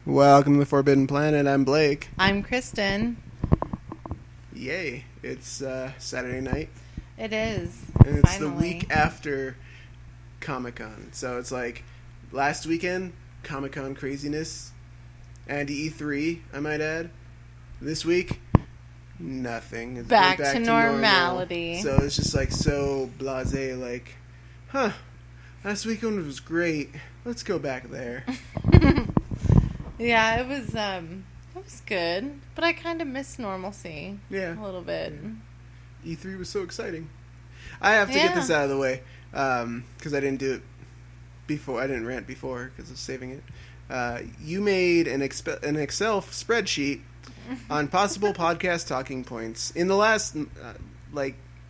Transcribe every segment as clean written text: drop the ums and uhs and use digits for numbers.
Welcome to the Forbidden Planet. I'm Blake. I'm Kristen. Yay. It's Saturday night. It is. And it's finally the week after Comic-Con. So it's like last weekend, Comic-Con craziness. And E3, I might add. This week, nothing. It's back to normality. So it's just like so blasé, like, last weekend was great. Let's go back there. Yeah, it was good, but I kind of miss normalcy. Yeah. A little bit. Yeah. E3 was so exciting. I have to get this out of the way, because I didn't do it before. I didn't rant before because I was saving it. You made an Excel spreadsheet on possible podcast talking points in the last,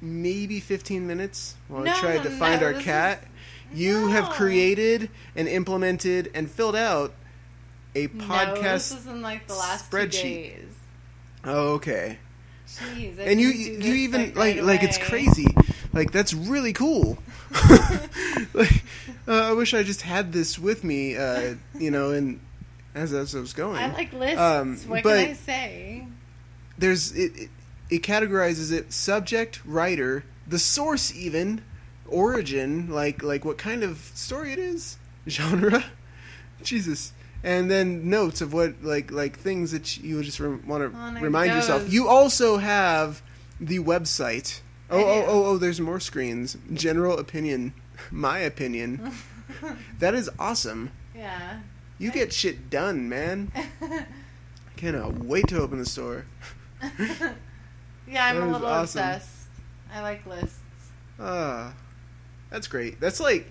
maybe 15 minutes while I tried to find our cat. You have created and implemented and filled out a podcast this was in like the last spreadsheet. 2 days. Oh, okay. Jeez, And you even like it's crazy. Like that's really cool. I wish I just had this with me, and as I was going. I like lists. What can I say? There's it categorizes it subject, writer, the source, even origin, like what kind of story it is, genre, Jesus. And then notes of what like things that you just want to remind yourself. You also have the website. Oh! There's more screens. General opinion, my opinion. That is awesome. Yeah. You get shit done, man. I cannot wait to open the store. Yeah, I'm a little awesome. obsessed. I like lists. That's great. That's like.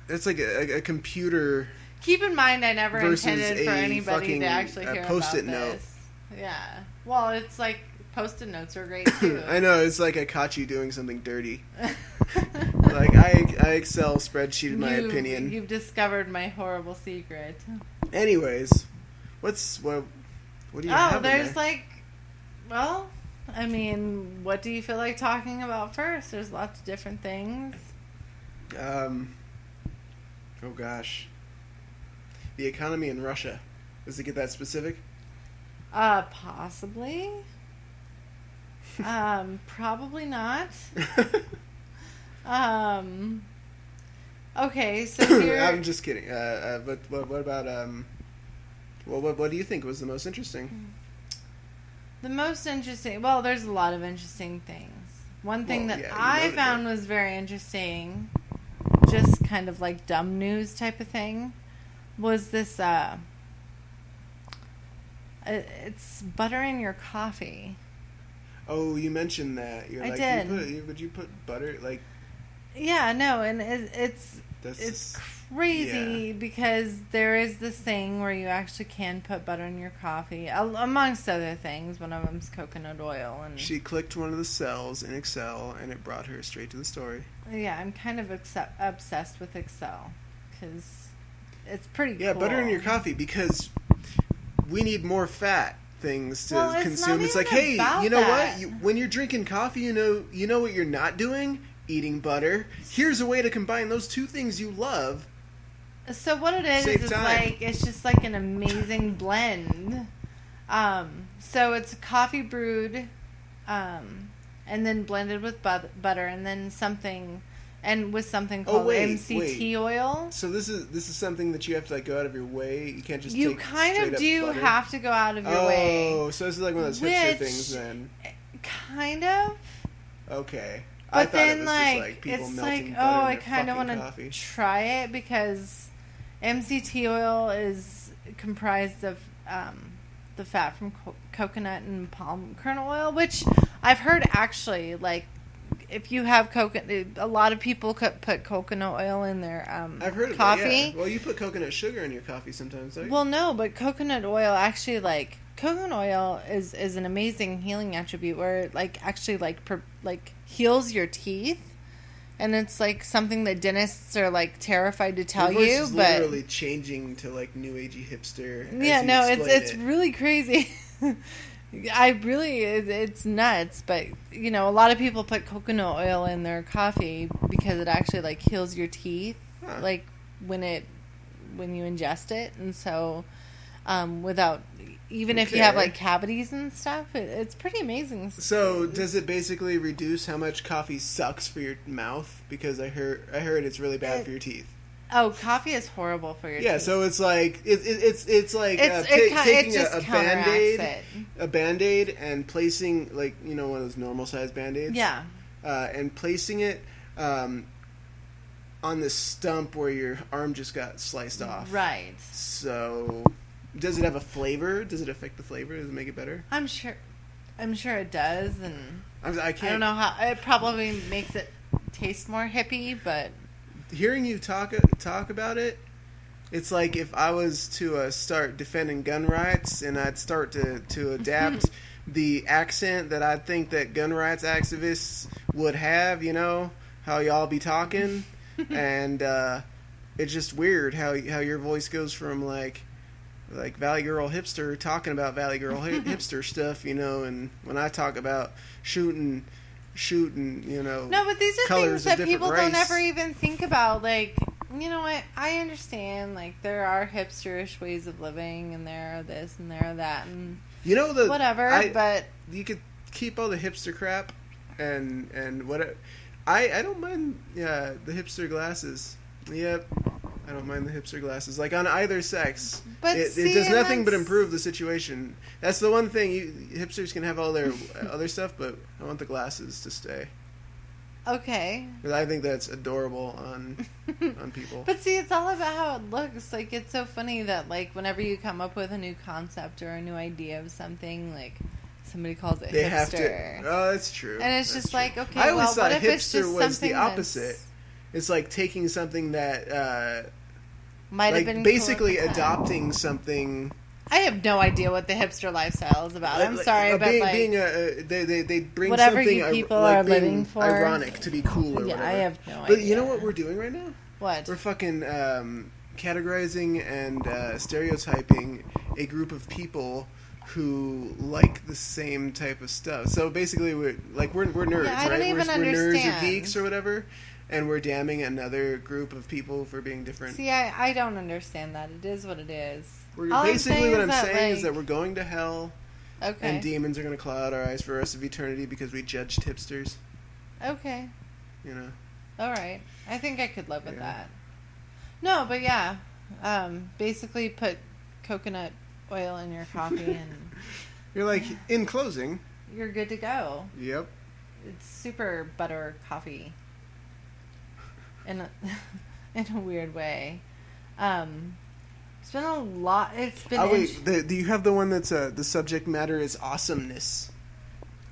That's like a computer. Keep in mind, I never intended for anybody fucking, to actually hear Post-it about note. this. Yeah. Well, it's like Post-it notes are great too. I know, it's like I caught you doing something dirty. Like I Excel spreadsheeted my opinion. You've discovered my horrible secret. Anyways, what do you have? Oh, there's what do you feel like talking about first? There's lots of different things. Oh gosh. The economy in Russia. Does it get that specific? Possibly. Probably not. Okay, so here... I'm just kidding. But what about what do you think was the most interesting? The most interesting... Well, there's a lot of interesting things. One thing that I found was very interesting, just kind of like dumb news type of thing, was this, it's butter in your coffee. Oh, you mentioned that. I did. Would you put butter, like... Yeah, no, and it's crazy because there is this thing where you actually can put butter in your coffee, amongst other things. One of them's coconut oil. And she clicked one of the cells in Excel, and it brought her straight to the story. Yeah, I'm kind of obsessed with Excel because it's pretty cool. Yeah, butter in your coffee because we need more fat things to consume. It's like, hey, you know what? When you're drinking coffee, you know what you're not doing? Eating butter. Here's a way to combine those two things you love. So what it is it's just like an amazing blend. So it's coffee brewed, and then blended with butter, and then something called MCT oil. So this is something that you have to like go out of your way. You can't just. You kind of do have to go out of your way. Oh, so this is like one of those hipster things then. Kind of. Okay. But then, I kind of want to try it because MCT oil is comprised of the fat from coconut and palm kernel oil, which I've heard actually, like, if you have coconut, a lot of people put coconut oil in their I've heard coffee. Of that, yeah. Well, you put coconut sugar in your coffee sometimes, right? Well, no, but coconut oil actually, like, coconut oil is an amazing healing attribute where it, like, actually, like heals your teeth. And it's like something that dentists are like terrified to tell you, is but literally changing to like new agey hipster. Yeah, no, it's really crazy. It's nuts, but a lot of people put coconut oil in their coffee because it actually like heals your teeth, like when when you ingest it, and so without even if you have like cavities and stuff, it's pretty amazing. So does it basically reduce how much coffee sucks for your mouth? Because I heard it's really bad for your teeth. Oh, coffee is horrible for your teeth. Yeah, so it's like it's like taking a Band-Aid and placing like one of those normal size Band-Aids. Yeah. And placing it on the stump where your arm just got sliced off. Right. So, does it have a flavor? Does it affect the flavor? Does it make it better? I'm sure it does, and I don't know how. It probably makes it taste more hippie, but hearing you talk about it, it's like if I was to start defending gun rights and I'd start to adapt the accent that I think that gun rights activists would have, how y'all be talking, and it's just weird how your voice goes from like Valley Girl hipster talking about Valley Girl hipster stuff, and when I talk about shooting, no, but these are things that people don't ever even think about. Like, I understand, like, there are hipsterish ways of living, and there are this and there are that, and whatever. But you could keep all the hipster crap, and whatever. I don't mind the hipster glasses. Yep. I don't mind the hipster glasses. Like, on either sex. But it does nothing but improve the situation. That's the one thing. Hipsters can have all their other stuff, but I want the glasses to stay. Okay. Because I think that's adorable on people. But see, it's all about how it looks. Like, it's so funny that, like, whenever you come up with a new concept or a new idea of something, like, somebody calls it hipster. Have to. Oh, that's true. And it's just like, okay, I always thought what if it's just was the something opposite. It's like taking something that might have been basically cool adopting something. I have no idea what the hipster lifestyle is about. I'm sorry, but they bring whatever something you people are living for, ironic to be cool or whatever. I have no idea. But you know what we're doing right now? What? We're fucking categorizing and stereotyping a group of people who like the same type of stuff. So basically, we're nerds, yeah, I right? Don't even we're understand. Nerds or geeks or whatever. And we're damning another group of people for being different. See, I don't understand that. It is what it is. What I'm saying is that we're going to hell. Okay. And demons are going to cloud our eyes for the rest of eternity because we judged hipsters. Okay. All right. I think I could live with that. No, but yeah. Basically put coconut oil in your coffee and... You're like, in closing... You're good to go. Yep. It's super butter coffee. In a weird way. It's been a lot. It's been. Do you have the one that's the subject matter is awesomeness?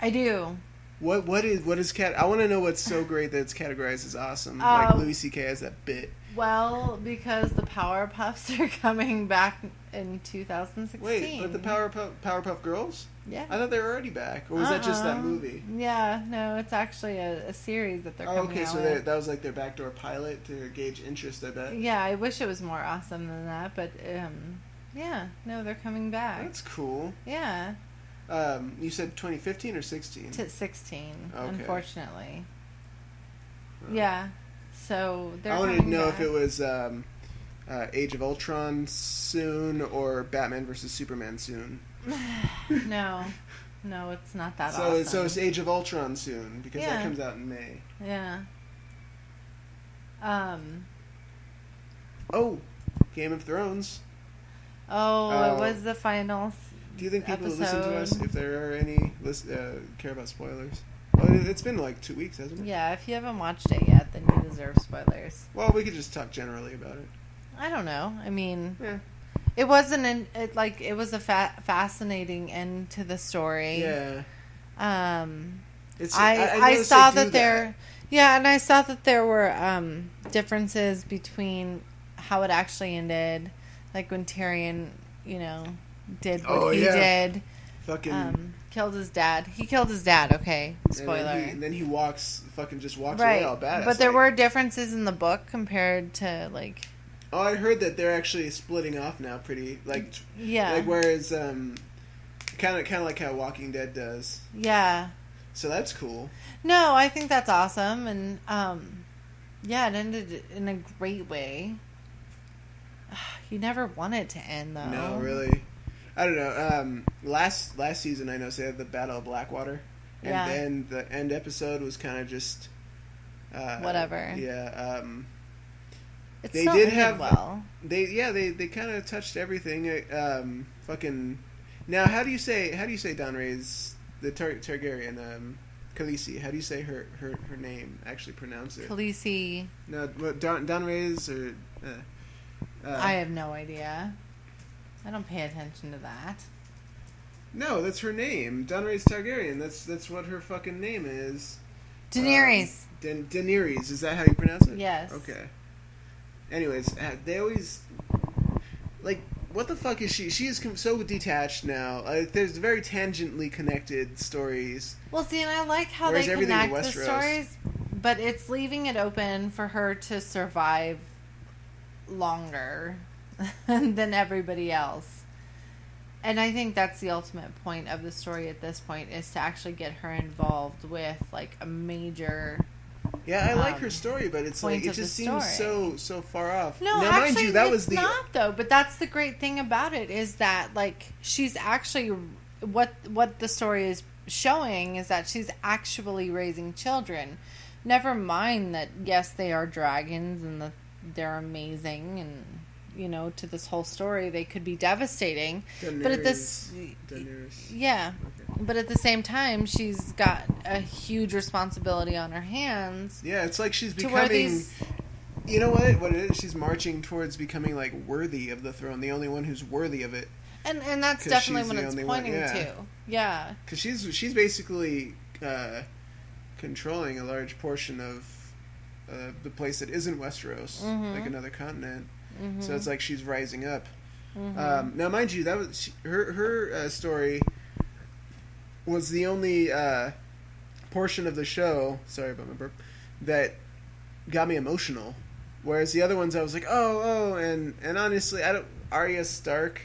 I do. What is I want to know what's so great that it's categorized as awesome. Like Louis C.K. has that bit. Well, because the Powerpuffs are coming back in 2016. Wait, but the Powerpuff Girls? Yeah. I thought they were already back. Or was that just that movie? Yeah, no, it's actually a series that they're coming out with. So that was like their backdoor pilot to gauge interest, I bet. Yeah, I wish it was more awesome than that, but yeah, no, they're coming back. That's cool. Yeah. You said 2015 or 16? 16, okay. Unfortunately. Yeah. So I wanted to know if it was Age of Ultron soon or Batman vs Superman soon. No, it's not that awesome. So it's Age of Ultron soon because that comes out in May. Yeah. Oh, Game of Thrones. Oh, it was the final. Do you think people episode. Listen to us, if there are any, care about spoilers? Well, it's been like 2 weeks, hasn't it? Yeah, if you haven't watched it yet, then you deserve spoilers. Well, we could just talk generally about it. I don't know. I mean, yeah. It wasn't it was a fascinating end to the story. Yeah. I saw that there. Yeah, and I saw that there were differences between how it actually ended, like when Tyrion, did what he did. Fucking killed his dad. He killed his dad. Okay, spoiler. And then he walks away all badass. But there were differences in the book compared to like. Oh, I heard that they're actually splitting off now. Pretty like whereas kind of like how Walking Dead does. Yeah. So that's cool. No, I think that's awesome, and it ended in a great way. You never want it to end, though. No, really. I don't know. Last season, I know they had the Battle of Blackwater, and then the end episode was kind of just whatever. Yeah. They did have well. They kind of touched everything. Fucking. Now, how do you say Donray's the Targaryen? Khaleesi. How do you say her name? Actually, pronounce it. Khaleesi. No, what Donray's or. I have no idea. I don't pay attention to that. No, that's her name. Donray's Targaryen. That's what her fucking name is. Daenerys. Daenerys. Is that how you pronounce it? Yes. Okay. Anyways, they always like. What the fuck is she? She is so detached now. There's very tangentially connected stories. Well, see, and I like how they connect the stories, but it's leaving it open for her to survive longer than everybody else. And I think that's the ultimate point of the story at this point, is to actually get her involved with like a major. Yeah, I like her story, but it's like it just seems so far off. No, now, actually, mind you, that was not though. But that's the great thing about it, is that like she's actually what the story is showing is that she's actually raising children. Never mind that yes, they are dragons and that they're amazing, and you know, to this whole story they could be devastating. But at this, yeah. Okay. But at the same time, she's got a huge responsibility on her hands. Yeah, it's like she's becoming. You know what? What it is? She's marching towards becoming like worthy of the throne, the only one who's worthy of it. And that's definitely what it's pointing to. Yeah. Because she's basically controlling a large portion of the place that isn't Westeros, like another continent. Mm-hmm. So it's like she's rising up. Mm-hmm. Now, mind you, that was her story was the only portion of the show. Sorry about my burp. That got me emotional. Whereas the other ones, I was like, and honestly, I don't. Arya Stark,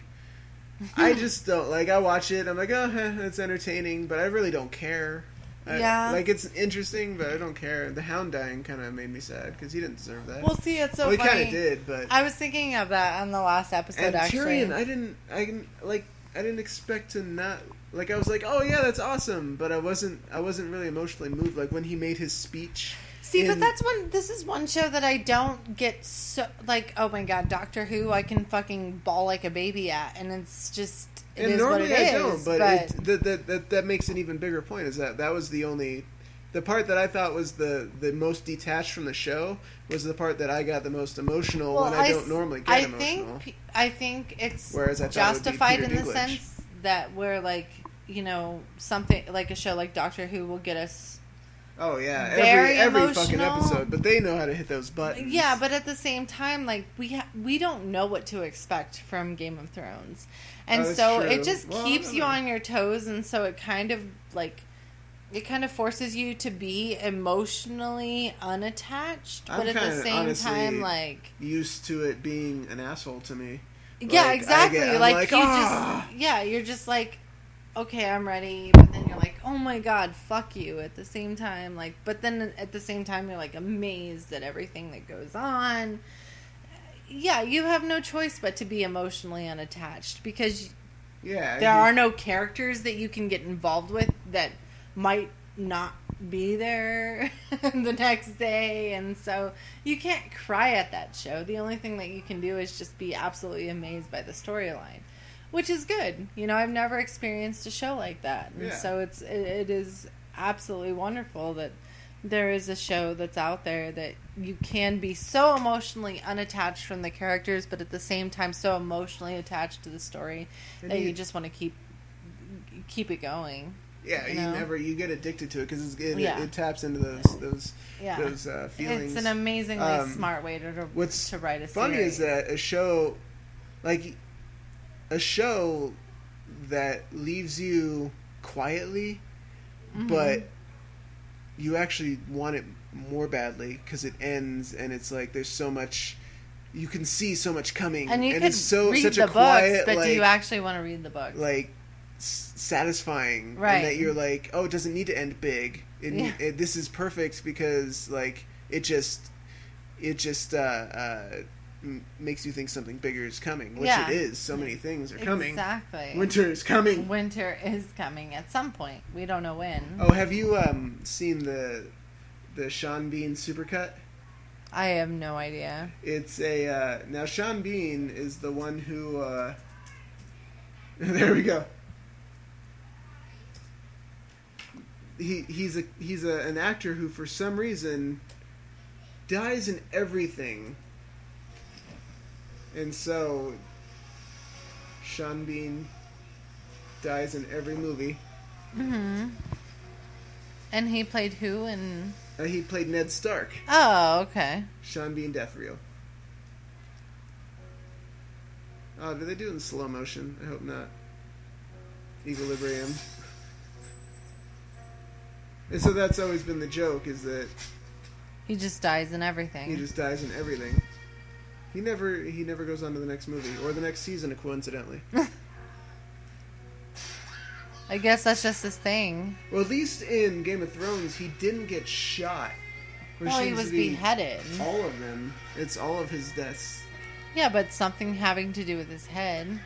I just don't like. I watch it, I'm like, it's entertaining, but I really don't care. Like, it's interesting, but I don't care. The Hound dying kind of made me sad because he didn't deserve that. Well, see, it's so funny. He kind of did, but I was thinking of that on the last episode. And actually, Tyrion, I didn't expect to not like. I was like, oh yeah, that's awesome, but I wasn't really emotionally moved. Like when he made his speech. See, but this is one show that I don't get so like. Oh my god, Doctor Who! I can fucking bawl like a baby at, and it's just. It and is normally what it I is, don't, but that makes an even bigger point. Is that was the part that I thought was the most detached from the show was the part that I got the most emotional when I don't normally get emotional. I think it's whereas I justified it would be in the sense that we're like, you know, something like a show like Doctor Who will get us. Oh yeah, every fucking episode, but they know how to hit those buttons. Yeah, but at the same time, like we don't know what to expect from Game of Thrones, and so it just keeps you on your toes, and so it kind of forces you to be emotionally unattached, but at the same time, like used to it being an asshole to me. Yeah, like, exactly. You're just like. Okay, I'm ready, but then you're like, oh my god, fuck you at the same time, like, but then at the same time you're like amazed at everything that goes on. Yeah, you have no choice but to be emotionally unattached because there are no characters that you can get involved with that might not be there the next day, and so you can't cry at that show. The only thing that you can do is just be absolutely amazed by the storyline. Which is good. You know, I've never experienced a show like that. And so it is absolutely wonderful that there is a show that's out there that you can be so emotionally unattached from the characters, but at the same time so emotionally attached to the story that you just want to keep it going. Yeah, you get addicted to it because it taps into those feelings. It's an amazingly smart way to write a series. Funny is that a show that leaves you quietly, but you actually want it more badly because it ends and it's like there's so much you can see so much coming, and you and could it's such read a the quiet, books, but do you actually want to read the books? Like satisfying, right? And that you're like, oh, it doesn't need to end big. This is perfect because like it just makes you think something bigger is coming, which it is. So many things are coming. Exactly. Winter is coming. Winter is coming at some point. We don't know when. Oh, have you seen the Sean Bean supercut? I have no idea. It's a now Sean Bean is the one who there we go. He's an actor who for some reason dies in everything. And so Sean Bean dies in every movie. Mm-hmm. And he played who in... he played Ned Stark. Oh, okay. Sean Bean death reel. Oh, did they do it in slow motion? I hope not. Equilibrium. And so that's always been the joke, is that... He just dies in everything. He just dies in everything. He never goes on to the next movie, or the next season, coincidentally. I guess that's just his thing. Well, at least in Game of Thrones, he didn't get shot. Well, he was beheaded. All of them. It's all of his deaths. Yeah, but something having to do with his head.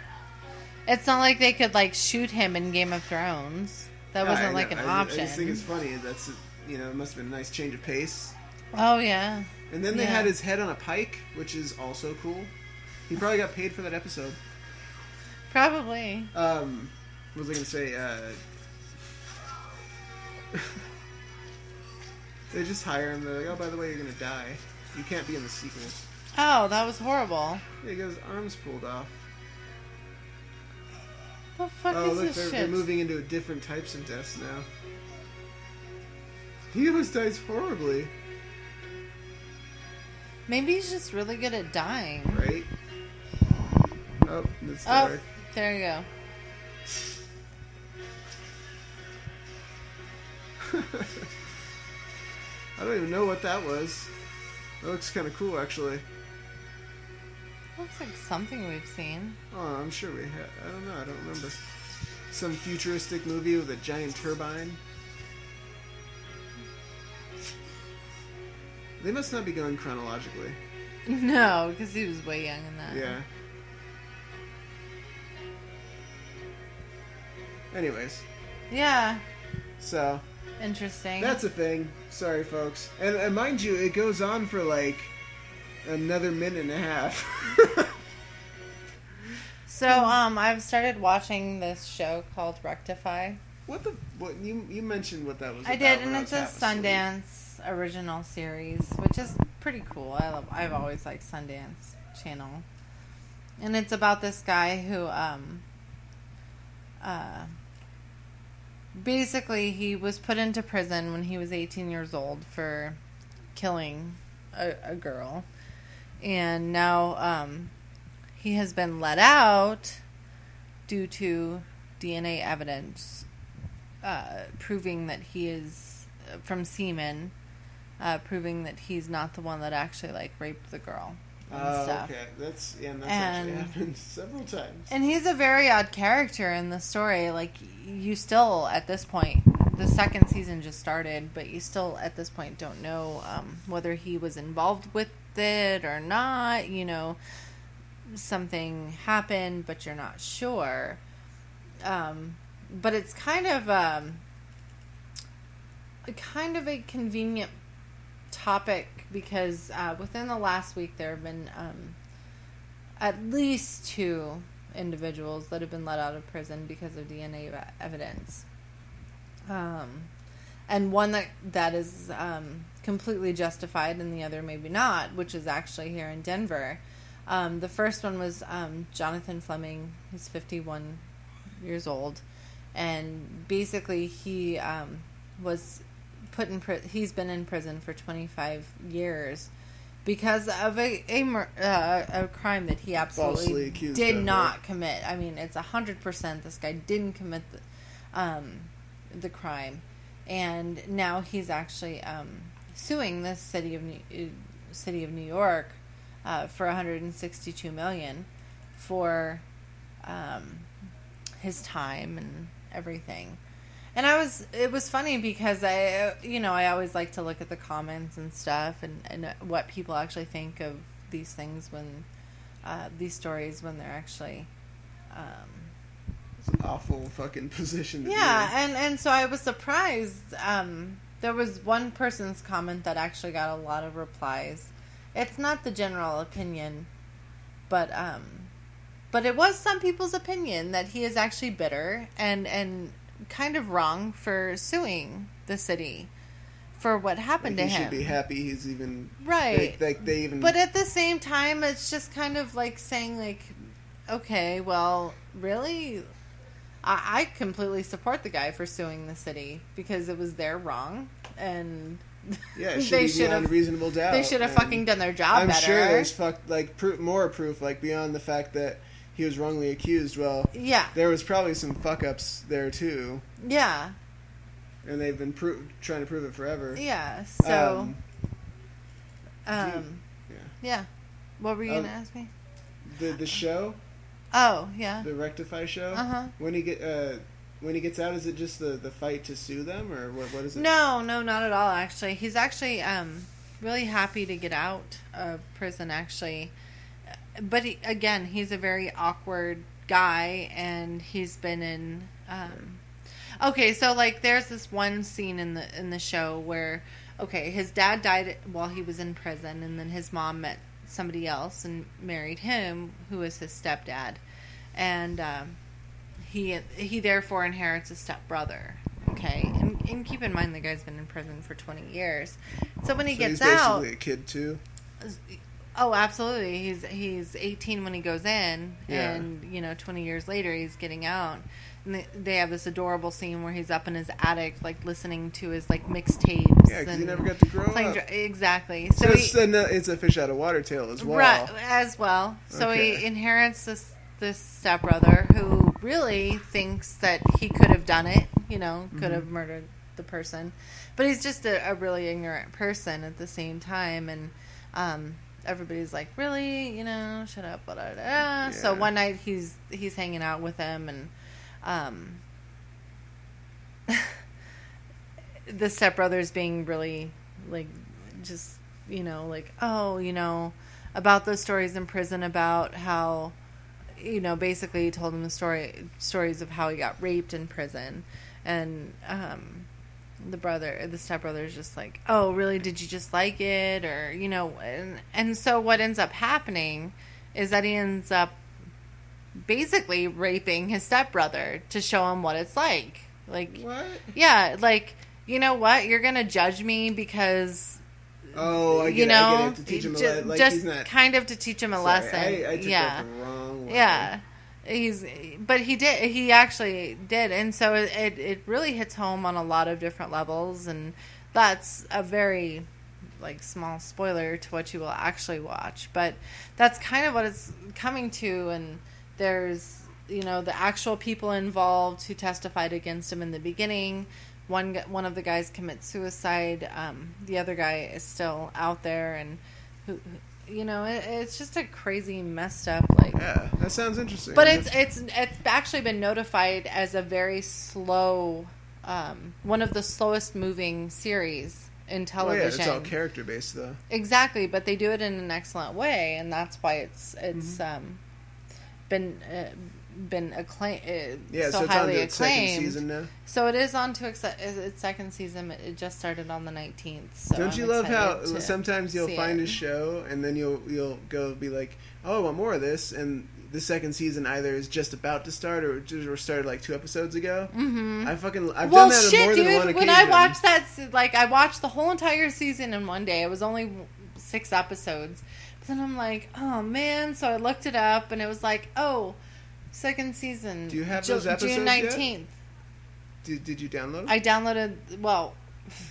It's not like they could, like, shoot him in Game of Thrones. That wasn't, like, an option. I just think it's funny. That's, it must have been a nice change of pace. Oh, yeah. And then they had his head on a pike, which is also cool. He probably got paid for that episode. Probably. What was I going to say? They just hire him. They're like, oh, by the way, you're going to die. You can't be in the sequel. Oh, that was horrible. Yeah, he got his arms pulled off. The fuck is this shit? They're moving into different types of deaths now. He always dies horribly. Maybe he's just really good at dying. Right? Oh, that's dark. Oh, there you go. I don't even know what that was. That looks kind of cool, actually. Looks like something we've seen. Oh, I'm sure we have. I don't know. I don't remember. Some futuristic movie with a giant turbine. They must not be going chronologically. No, because he was way young in that. Yeah. Anyways. Yeah. So. Interesting. That's a thing. Sorry, folks. And mind you, it goes on for like another minute and a half. So, I've started watching this show called Rectify. What you mentioned what that was? I did, and it's a Sundance original series, which is pretty cool. I've always liked Sundance Channel, and it's about this guy who basically he was put into prison when he was 18 years old for killing a girl, and now he has been let out due to DNA evidence proving that he is from semen, proving that he's not the one that actually like raped the girl and stuff. Okay, that's actually happened several times. And he's a very odd character in the story. Like, you still at this point, the second season just started, but you still at this point don't know whether he was involved with it or not. Something happened, but you're not sure. But it's kind of a convenient topic because within the last week there have been at least 2 individuals that have been let out of prison because of DNA evidence. And one that is completely justified and the other maybe not, which is actually here in Denver. The first one was Jonathan Fleming. He's 51 years old, and basically he was put in he's been in prison for 25 years because of a crime that he absolutely did not commit. I mean, it's 100% this guy didn't commit the crime, and now he's actually suing the city of New York for $162 million for his time and everything. And it was funny because I always like to look at the comments and stuff and what people actually think of these things when these stories when they're actually. It's an awful fucking position to be in. and so I was surprised. There was one person's comment that actually got a lot of replies. It's not the general opinion, but it was some people's opinion that he is actually bitter and kind of wrong for suing the city for what happened to him. He should be happy he's even... Right. They even... But at the same time, it's just kind of like saying, like, okay, well, really? I completely support the guy for suing the city because it was their wrong, and yeah, they should have reasonable doubt. They should have fucking done their job better. I'm sure there's more proof, like beyond the fact that he was wrongly accused. Well, yeah, there was probably some fuck ups there too. Yeah, and they've been trying to prove it forever. Yeah. So, yeah. What were you gonna ask me? The show. Oh, yeah. The Rectify show? Uh-huh. When he gets out, is it just the fight to sue them, or what is it? No, not at all, actually. He's actually really happy to get out of prison, actually. But, he's a very awkward guy, and he's been in... Okay, so, like, there's this one scene in the show where, okay, his dad died while he was in prison, and then his mom met somebody else and married him, who was his stepdad, and he therefore inherits a stepbrother. Okay, and keep in mind the guy's been in prison for 20 years. So when he gets out, he's basically a kid too. Oh, absolutely. He's 18 when he goes in, and 20 years later he's getting out. And they have this adorable scene where he's up in his attic, like listening to his like mixtapes. Yeah, because he never got to grow up. Exactly. So it's a fish out of water tale as well. Right, as well. So he inherits this stepbrother who really thinks that he could have done it. Could have murdered the person, but he's just a really ignorant person at the same time, and everybody's like, really, shut up, blah, blah, blah. Yeah. So one night he's hanging out with him, and the stepbrother's being really, like, just, like, about the stories in prison, about how, basically he told him the stories of how he got raped in prison, and the stepbrother's just like, oh, really, did you just like it, or, and so what ends up happening is that he ends up basically raping his stepbrother to show him what it's like. Like, what? Yeah, like, you know what? You're gonna judge me because. Oh, I get it. To teach him a lesson. Like, just he's not... kind of to teach him a lesson. I took that the wrong way. Yeah, but he did. He actually did, and so it really hits home on a lot of different levels, and that's a very like small spoiler to what you will actually watch. But that's kind of what it's coming to, and there's the actual people involved who testified against him in the beginning. One of the guys commits suicide. The other guy is still out there, and who it's just a crazy, messed up, like. Yeah, that sounds interesting. But it's actually been notified as a very slow, one of the slowest moving series in television. Oh, yeah, it's all character based though. Exactly, but they do it in an excellent way, and that's why it's been acclaimed. So it's highly acclaimed. Second season now. So it is on to its second season. It just started on the 19th. So don't you love how sometimes you'll find a show and then you'll go be like, oh, I want more of this, and the second season either is just about to start or started like 2 episodes ago. Mm-hmm. I've done that on more than one occasion. When I watched that, like, I watched the whole entire season in one day. It was only 6 episodes. But then I'm like, oh man! So I looked it up, and it was like, oh. Second season. Do you have those episodes June 19th. Yet? Did you download them? I downloaded. Well,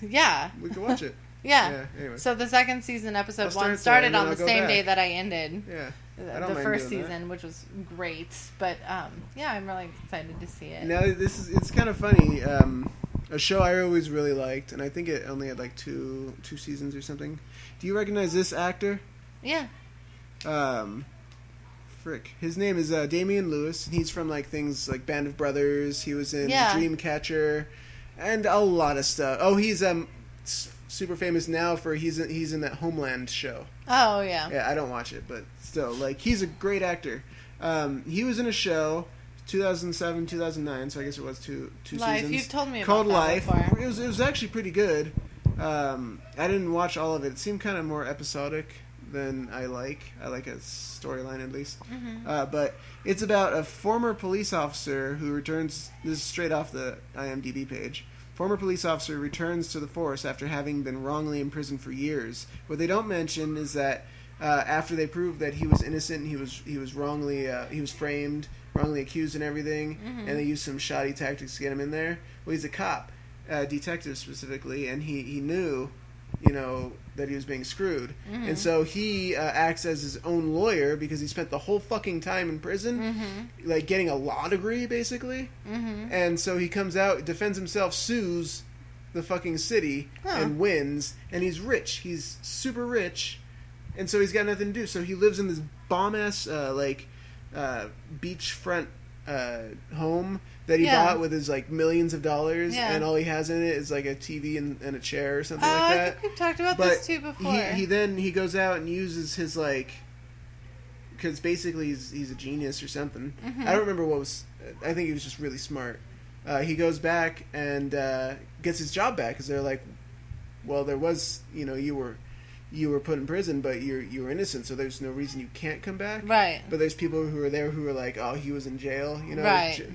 yeah. We can watch it. Yeah. Anyway. So the second season, episode 1, started on the same day that I ended. Yeah. The first season, which was great. But yeah, I'm really excited to see it. Now it's kind of funny. A show I always really liked, and I think it only had like two seasons or something. Do you recognize this actor? Yeah. His name is Damian Lewis, and he's from like things like Band of Brothers. He was in Dreamcatcher, and a lot of stuff. Oh, he's super famous now for he's in that Homeland show. Oh, yeah. Yeah, I don't watch it, but still, like, he's a great actor. He was in a show, 2007, 2009, so I guess it was two Life. seasons. You've told me about called that Life. before. It was actually pretty good. I didn't watch all of it. It seemed kind of more episodic than I like. I like a storyline at least. Mm-hmm. But it's about a former police officer who returns. This is straight off the IMDb page. Former police officer returns to the force after having been wrongly imprisoned for years. What they don't mention is that after they proved that he was innocent, he was wrongly he was framed, wrongly accused, and everything, and they used some shoddy tactics to get him in there. Well, he's a cop, detective specifically, and he knew, that he was being screwed, and so he acts as his own lawyer because he spent the whole fucking time in prison, like getting a law degree basically, and so he comes out, defends himself, sues the fucking city, and wins, and he's rich. He's super rich, and so he's got nothing to do. So he lives in this bomb ass beachfront home that he bought with his like millions of dollars, and all he has in it is like a TV and a chair or something like that. I think we've talked about this too before. He goes out and uses his because basically he's a genius or something. I don't remember what was. I think he was just really smart. He goes back and gets his job back because they're like, well, there was you were put in prison, but you were innocent, so there's no reason you can't come back. Right. But there's people who are there who are like, oh, he was in jail, Right.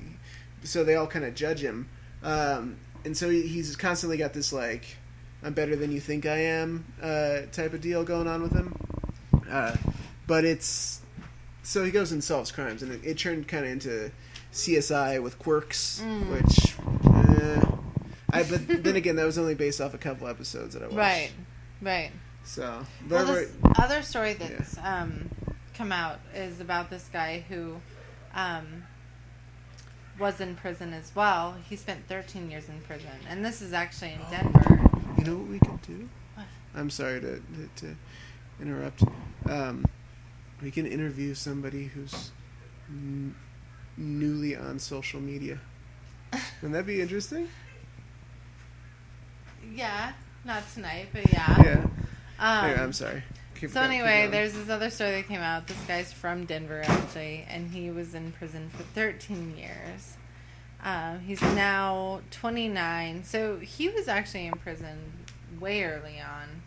So they all kind of judge him, and so he's constantly got this like, I'm better than you think I am type of deal going on with him. But it's so he goes and solves crimes, and it turned kind of into CSI with quirks, which. But then again, that was only based off a couple episodes that I watched. Right. So, this other story that's come out is about this guy who was in prison as well. He spent 13 years in prison, and this is actually in Denver. You know what we could do? What? I'm sorry to interrupt. We can interview somebody who's newly on social media. Wouldn't that be interesting? Yeah, not tonight, but yeah. Yeah. Anyway, I'm sorry. Keep going. There's this other story that came out. This guy's from Denver, actually, and he was in prison for 13 years. He's now 29, so he was actually in prison way early on.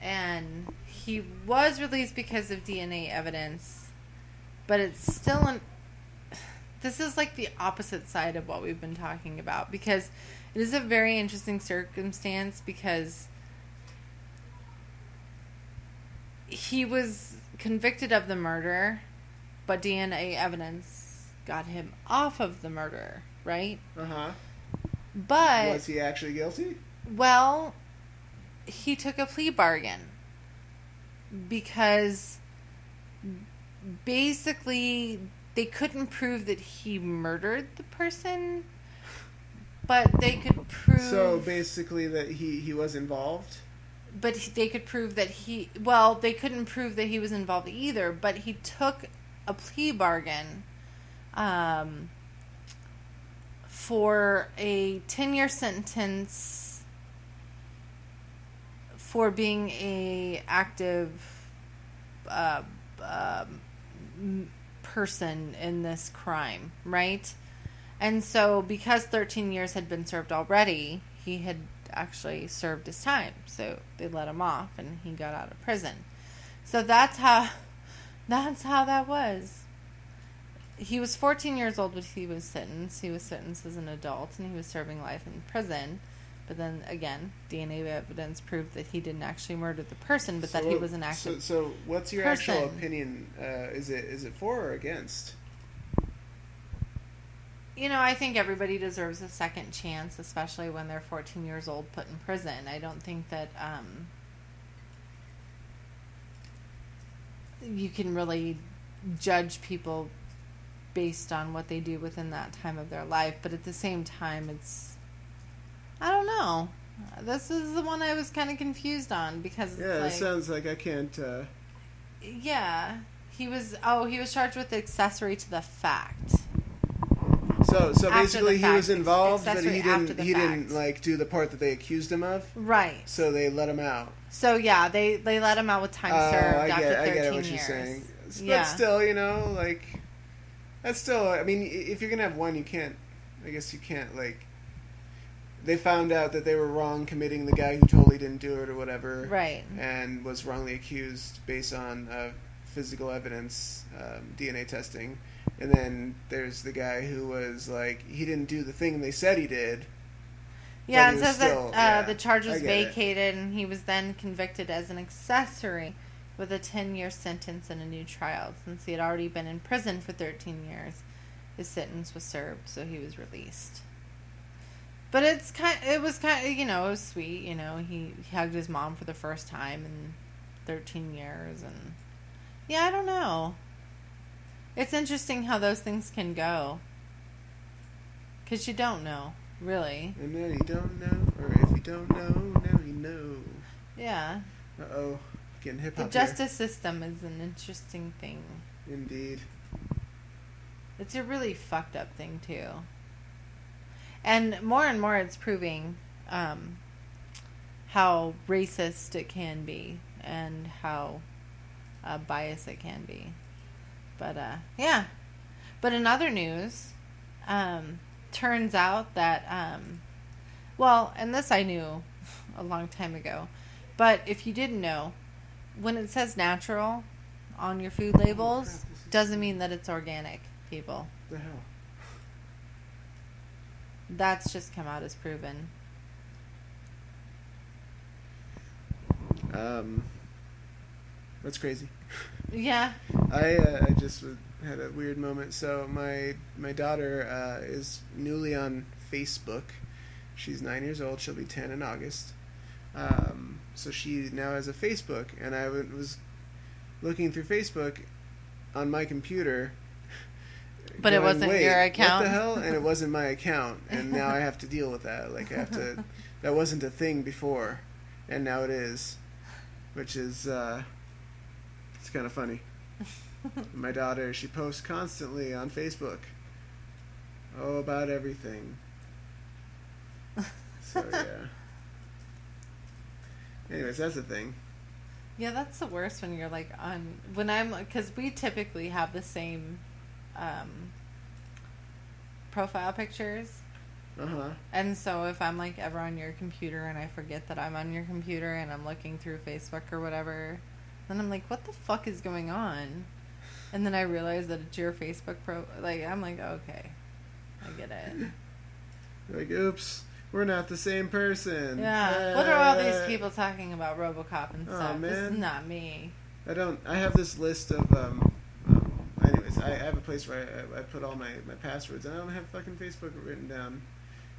And he was released because of DNA evidence, but it's still this is like the opposite side of what we've been talking about, because it is a very interesting circumstance, because he was convicted of the murder, but DNA evidence got him off of the murder, right? Uh-huh. But was he actually guilty? Well, he took a plea bargain because basically they couldn't prove that he murdered the person, but they could prove... So basically that he was involved? But they could prove that they couldn't prove that he was involved either, but he took a plea bargain for a 10-year sentence for being a active person in this crime, right? And so because 13 years had been served already, he had actually served his time, so they let him off and he got out of prison. So that's how that was. He was 14 years old when he was sentenced. He was sentenced as an adult and he was serving life in prison. But then again, DNA evidence proved that he didn't actually murder the person, but that he was an active So what's your person. actual opinion? Is it for or against? I think everybody deserves a second chance, especially when they're 14 years old put in prison. I don't think that you can really judge people based on what they do within that time of their life. But at the same time, I don't know. This is the one I was kind of confused on because it sounds like I can't... Yeah. He was charged with accessory to the fact. So basically, he was involved, but he didn't like do the part that they accused him of. Right. So they let him out. So yeah, they let him out with time served after 13 years. I get what you're saying. Yeah. But still, like that's still. I mean, if you're gonna have one, you can't. I guess you can't like. They found out that they were wrong committing the guy who totally didn't do it or whatever. Right. And was wrongly accused based on physical evidence, DNA testing. And then there's the guy who was like, he didn't do the thing they said he did. Yeah, it says that the charge was vacated and he was then convicted as an accessory with a 10-year sentence and a new trial. Since he had already been in prison for 13 years, his sentence was served, so he was released. But it was it was sweet, he hugged his mom for the first time in 13 years, and yeah, I don't know. It's interesting how those things can go. Because you don't know, really. And then you don't know, or if you don't know, now you know. Yeah. Uh-oh, getting hip-hop The justice system is an interesting thing. Indeed. It's a really fucked up thing, too. And more it's proving how racist it can be and how biased it can be. But, yeah. But in other news, turns out that, and this I knew a long time ago, but if you didn't know, when it says natural on your food labels, doesn't mean that it's organic, people. The hell? That's just come out as proven. That's crazy. Yeah. I just had a weird moment. So my daughter is newly on Facebook. She's 9 years old. She'll be 10 in August. So she now has a Facebook, and I was looking through Facebook on my computer. But it wasn't your account. What the hell? And it wasn't my account, and now I have to deal with that. Like I have to. That wasn't a thing before, and now it is, which is it's kind of funny. My daughter, she posts constantly on Facebook. Oh, about everything. So yeah. Anyways, that's the thing. Yeah, that's the worst when you're like because we typically have the same profile pictures. Uh-huh. And so if I'm like ever on your computer and I forget that I'm on your computer and I'm looking through Facebook or whatever, then I'm like, what the fuck is going on? And then I realize that it's your Facebook I'm like, okay, I get it. Like, oops, we're not the same person. Yeah. What are all these people talking about RoboCop and stuff? Oh, man. This is not me. I have this list of anyways, I have a place where I put all my passwords, and I don't have fucking Facebook written down.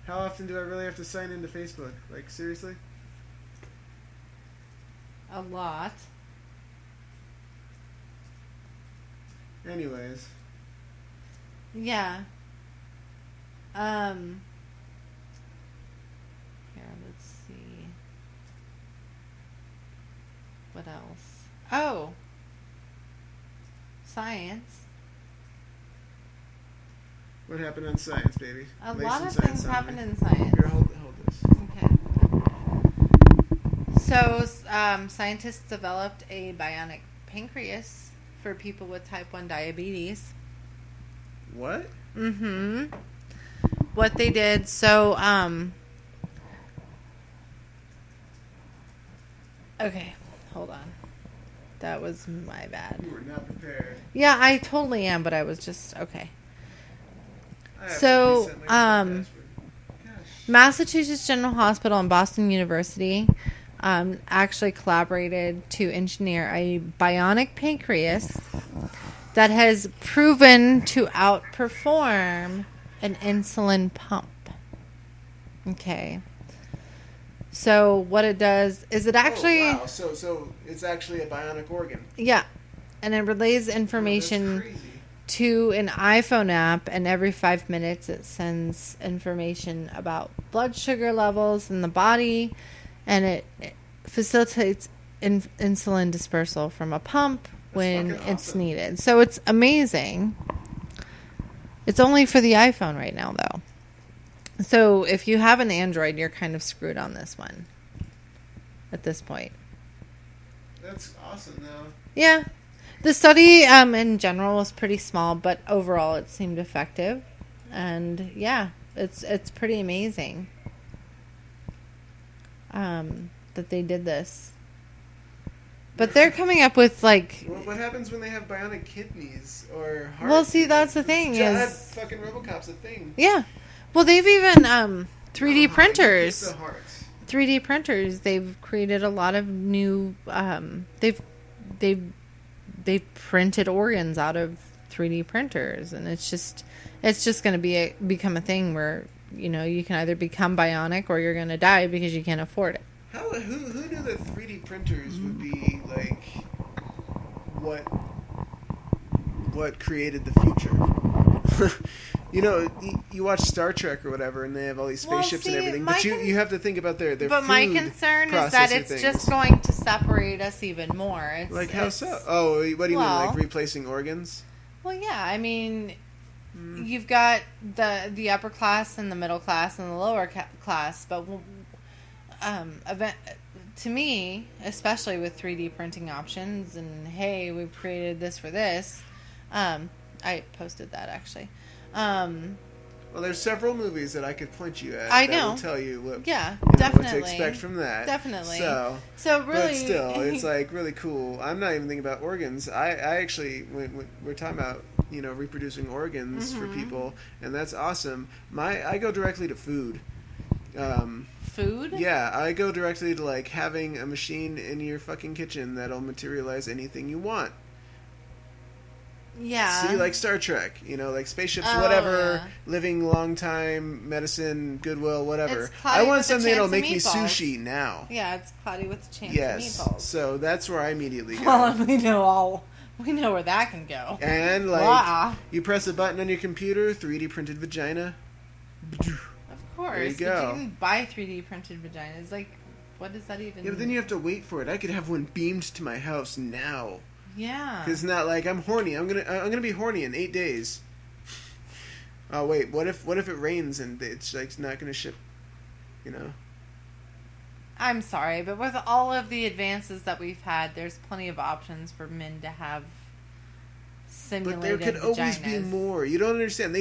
How often do I really have to sign into Facebook? Like, seriously? A lot. Anyways. Yeah. Here, let's see. What else? Oh. Science. What happened in science, baby? A lot of things happen in science. Here, hold this. Okay. So, scientists developed a bionic pancreas for people with type 1 diabetes. What? Mm-hmm. What they did, so, okay, hold on. That was my bad. You were not prepared. Yeah, I totally am, but I was just, okay. So, Massachusetts General Hospital and Boston University actually collaborated to engineer a bionic pancreas that has proven to outperform an insulin pump. Okay. So what it does is it actually... Oh, wow. So it's actually a bionic organ. Yeah. And it relays information to an iPhone app, and every 5 minutes it sends information about blood sugar levels in the body, and it facilitates insulin dispersal from a pump when it's needed. So it's amazing. It's only for the iPhone right now, though. So if you have an Android, you're kind of screwed on this one at this point. That's awesome, though. Yeah. The study in general was pretty small, but overall it seemed effective. And yeah, it's pretty amazing that they did this. But they're coming up with like... Well, what happens when they have bionic kidneys or heart? Well, see, that's the thing. Fucking RoboCop's a thing. Yeah. Well, they've even 3D printers. The heart. 3D printers. They've created a lot of new. They've printed organs out of 3D printers, and it's just going to become a thing where you can either become bionic or you're going to die because you can't afford it. Who knew that 3D printers would be like what created the future? You watch Star Trek or whatever, and they have all these spaceships and everything. But you have to think about their But food my concern is that it's things. just going to separate us even more. How so? Oh, what do you mean, like replacing organs? Well, yeah. I mean, you've got the upper class and the middle class and the lower class, but to me, especially with 3D printing options, and hey, we've created this for this. I posted that actually. Well, there's several movies that I could point you at. I that know. will tell you what. Yeah, definitely. definitely. What to expect from that. Definitely. So really, but still, it's like really cool. I'm not even thinking about organs. I actually, when we're talking about reproducing organs for people, and that's awesome. I go directly to food. Food? Yeah, I go directly to like having a machine in your fucking kitchen that'll materialize anything you want. Yeah. See, like Star Trek, like spaceships, whatever, yeah. Living long time, medicine, Goodwill, whatever. It's I want with a something that'll chance make of me meatballs. sushi now. Yeah, it's cloudy with a chance Yes, of meatballs. so that's where I immediately go. Well, we know where that can go. And like, you press a button on your computer, 3D printed vagina. Of course, there you go. But you can buy 3D printed vaginas. Like, what does that even? Yeah, but then you have to wait for it. I could have one beamed to my house now. Yeah. Because not like I'm horny. I'm gonna be horny in 8 days. Oh wait, what if it rains and it's like not gonna ship? I'm sorry, but with all of the advances that we've had, there's plenty of options for men to have simulated But there could vaginas. always be more. You don't understand.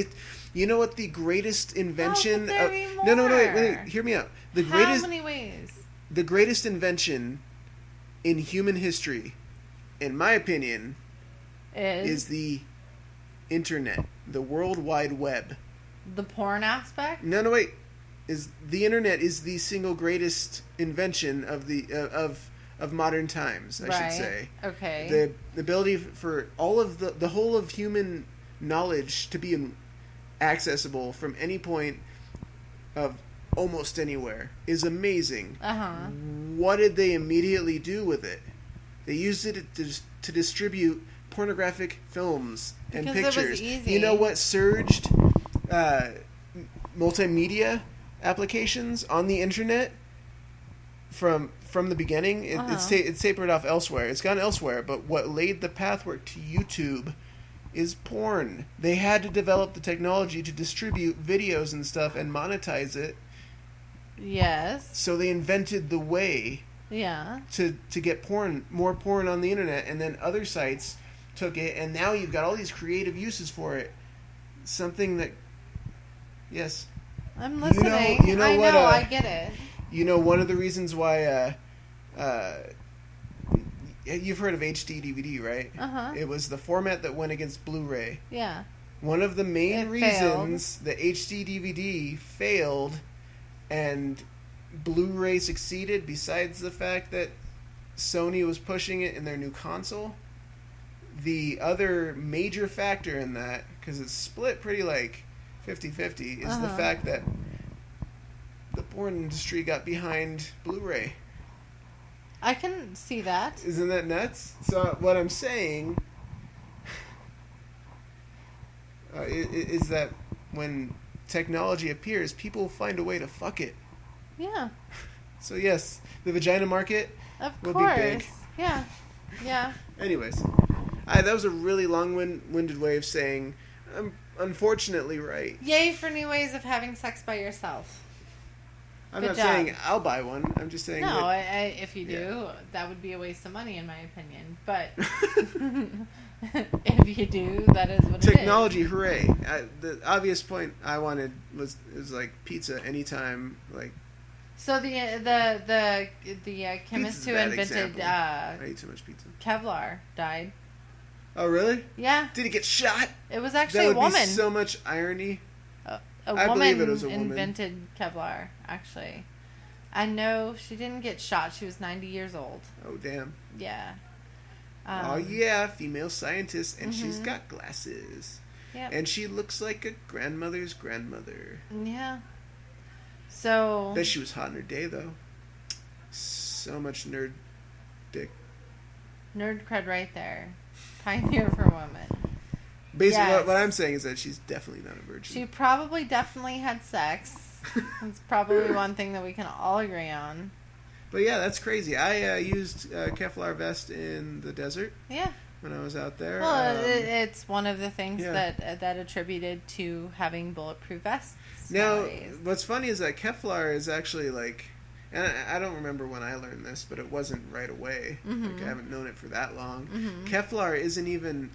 You know what the greatest invention? How could there be No, more? wait. Hear me out. How many ways? The greatest invention in human history, in my opinion, is the internet, the World Wide Web. The porn aspect? No, wait. The internet is the single greatest invention of the of modern times, I should say. Okay. The ability for all of the whole of human knowledge to be accessible from any point of almost anywhere is amazing. Uh-huh. What did they immediately do with it? They used it to distribute pornographic films and because pictures. It was easy. You know what surged? Multimedia applications on the internet from the beginning. It's tapered off elsewhere. It's gone elsewhere, but what laid the pathwork to YouTube is porn. They had to develop the technology to distribute videos and stuff and monetize it. Yes. So they invented the way to get more porn on the internet, and then other sites took it, and now you've got all these creative uses for it. Something that, yes. I'm listening. I get it. One of the reasons why you've heard of HD DVD, right? Uh-huh. It was the format that went against Blu-ray. Yeah. One of the main reasons that HD DVD failed and Blu-ray succeeded, besides the fact that Sony was pushing it in their new console, the other major factor in that, because it's split pretty like 50-50, is the fact that the porn industry got behind Blu-ray. I can see that. Isn't that nuts? So what I'm saying is that when technology appears, people find a way to fuck it. Yeah. So yes, the vagina market will be big. Yeah. Anyways, that was a really long-winded way of saying I'm unfortunately right. Yay for new ways of having sex by yourself. I'm not saying I'll buy one. I'm just saying. No, if you do, that would be a waste of money, in my opinion. But if you do, that is what technology, it is. hooray! The obvious point I wanted was like pizza anytime, like. So the chemist who invented I eat too much pizza. Kevlar died. Oh really? Yeah. Did he get shot? It was actually a woman. Be so much irony. I believe it was a woman invented Kevlar. Actually, I know she didn't get shot. She was 90 years old. Oh damn. Yeah. Oh yeah, female scientist, and she's got glasses. Yeah. And she looks like a grandmother's grandmother. Yeah. So. Bet she was hot in her day though. So much nerd dick. Nerd cred right there. Pioneer for women. Basically, yes. what I'm saying is that she's definitely not a virgin. She definitely had sex. That's probably one thing that we can all agree on. But yeah, that's crazy. I used a Kevlar vest in the desert. Yeah. When I was out there. Well, it's one of the things that attributed to having bulletproof vests. Now, what's funny is that Kevlar is actually like, and I don't remember when I learned this, but it wasn't right away. Like I haven't known it for that long. Kevlar isn't even.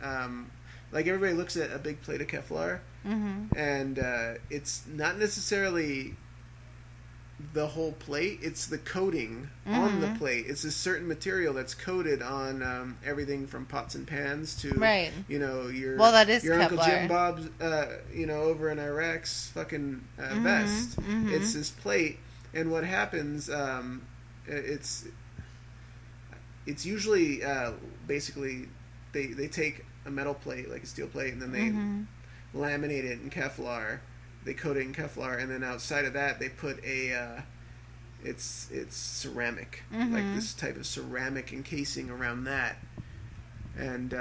Like, everybody looks at a big plate of Kevlar, and it's not necessarily the whole plate. It's the coating on the plate. It's a certain material that's coated on everything from pots and pans to, you know, your Uncle Jim Bob's, you know, over in Iraq's fucking vest. It's this plate, and what happens, it's usually, basically, they take a metal plate, like a steel plate, and then they laminate it in Kevlar. They coat it in Kevlar, and then outside of that, they put a it's ceramic, like this type of ceramic encasing around that, and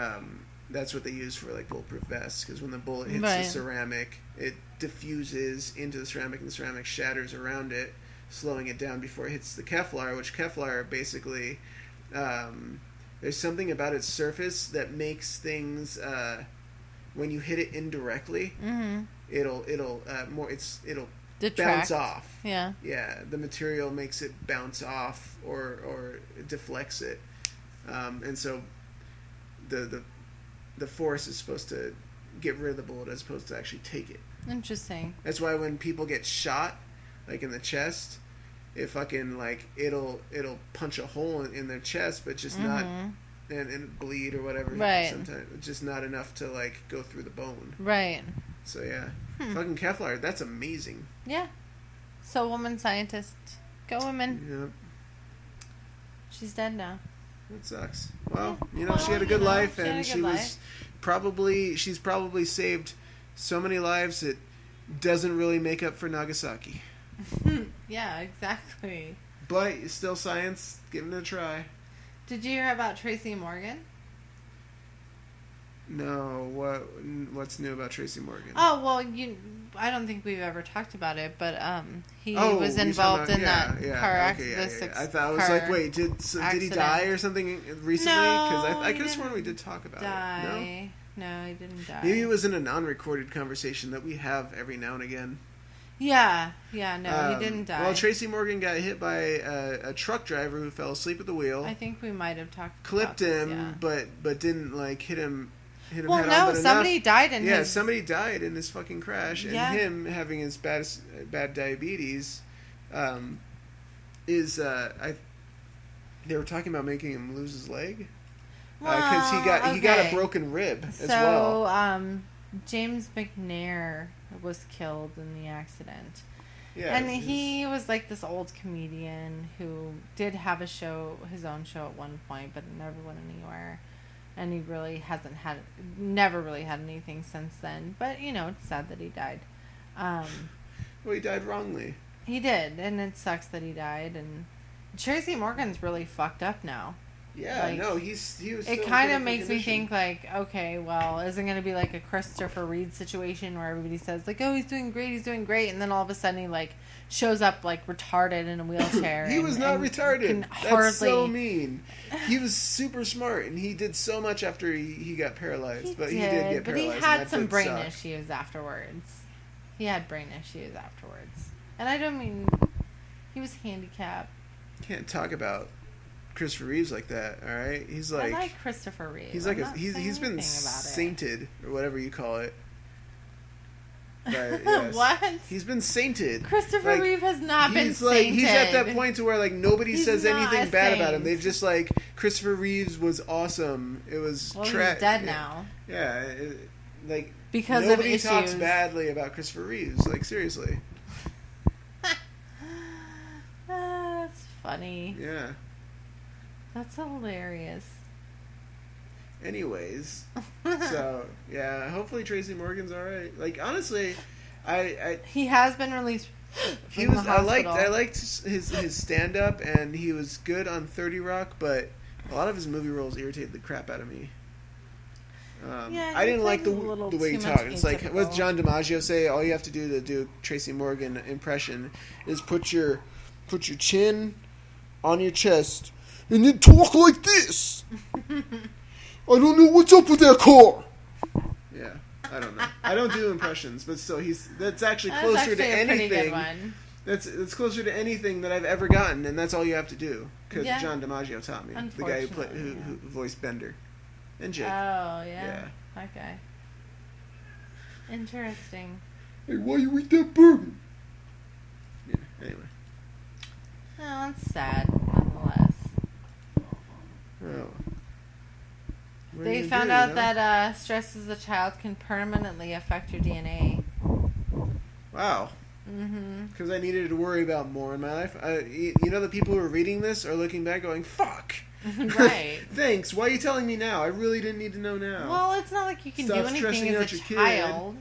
that's what they use for like bulletproof vests. Because when the bullet hits the ceramic, it diffuses into the ceramic, and the ceramic shatters around it, slowing it down before it hits the Kevlar. Which Kevlar basically. There's something about its surface that makes things when you hit it indirectly, it'll detract. Bounce off. Yeah. Yeah, the material makes it bounce off or it deflects it, and so the force is supposed to get rid of the bullet as opposed to actually take it. Interesting. That's why when people get shot, like in the chest. It fucking like it'll punch a hole in their chest, but just not and bleed or whatever. Right. Sometimes it's just not enough to like go through the bone. Right. So yeah, fucking Kevlar. That's amazing. Yeah. So woman scientist, go women. Yep. She's dead now. That sucks. Well, you know, she had a good life, and she's probably saved so many lives it doesn't really make up for Nagasaki. Yeah, exactly. But still science, giving it a try. Did you hear about Tracy Morgan? No, what's new about Tracy Morgan? Oh, well, I don't think we've ever talked about it, but he was involved in that car accident. I thought, I was like, wait, did he die or something recently? Because I could have sworn we did talk about it. No, he didn't die. Maybe it was in a non-recorded conversation that we have every now and again. Yeah, he didn't die. Well, Tracy Morgan got hit by a truck driver who fell asleep at the wheel. I think we might have clipped him, but didn't like hit him. Well, head no, on, somebody died in his... somebody died in this fucking crash, and him having his bad diabetes, they were talking about making him lose his leg, because he got a broken rib as well. So, James McNair was killed in the accident. Yeah, and he was like this old comedian who did have his own show at one point, but it never went anywhere. And he really never really had anything since then. But, you know, it's sad that he died. Well, he died wrongly. He did, and it sucks that he died. And Tracy Morgan's really fucked up now. Yeah, like, no, he was. It kind of makes me think like, okay, well, is it going to be like a Christopher Reeve situation where everybody says like, oh, he's doing great, and then all of a sudden he like shows up like retarded in a wheelchair. He was not retarded. That's so mean. He was super smart, and he did so much after he got paralyzed. He did get paralyzed. But he had some brain issues afterwards. And I don't mean he was handicapped. Can't talk about Christopher Reeves like that, all right? He's like, I like Christopher Reeves. He's like he's been sainted or whatever you call it. But, yes. What? He's been sainted. Christopher Reeve has not been sainted. He's at that point to where like nobody says anything bad about him. They've just like Christopher Reeves was awesome. It was he's dead now. Yeah, like because nobody of talks badly about Christopher Reeves. Like seriously. That's funny. Yeah. That's hilarious. Anyways, so yeah, hopefully Tracy Morgan's all right. Like honestly, he has been released. He was. I liked his stand up, and he was good on 30 Rock, but a lot of his movie roles irritated the crap out of me. I didn't like the way he talked. It's like, what's John DiMaggio say? All you have to do a Tracy Morgan impression is put your chin on your chest and then talk like this. I don't know what's up with that car. Yeah, I don't know. I don't do impressions, but still, that's actually closer to anything. That's closer to anything that I've ever gotten, and that's all you have to do. Because John DiMaggio taught me, the guy who voiced Bender and Jake. Oh yeah. Okay. Interesting. Hey, why you eat that burger? Yeah. Anyway. Oh, that's sad, nonetheless. Oh. They found out that stress as a child can permanently affect your DNA. Wow. Mm-hmm. Because I needed to worry about more in my life. The people who are reading this are looking back going, fuck. Right. Thanks. Why are you telling me now? I really didn't need to know now. Well, it's not like you can do anything as a child.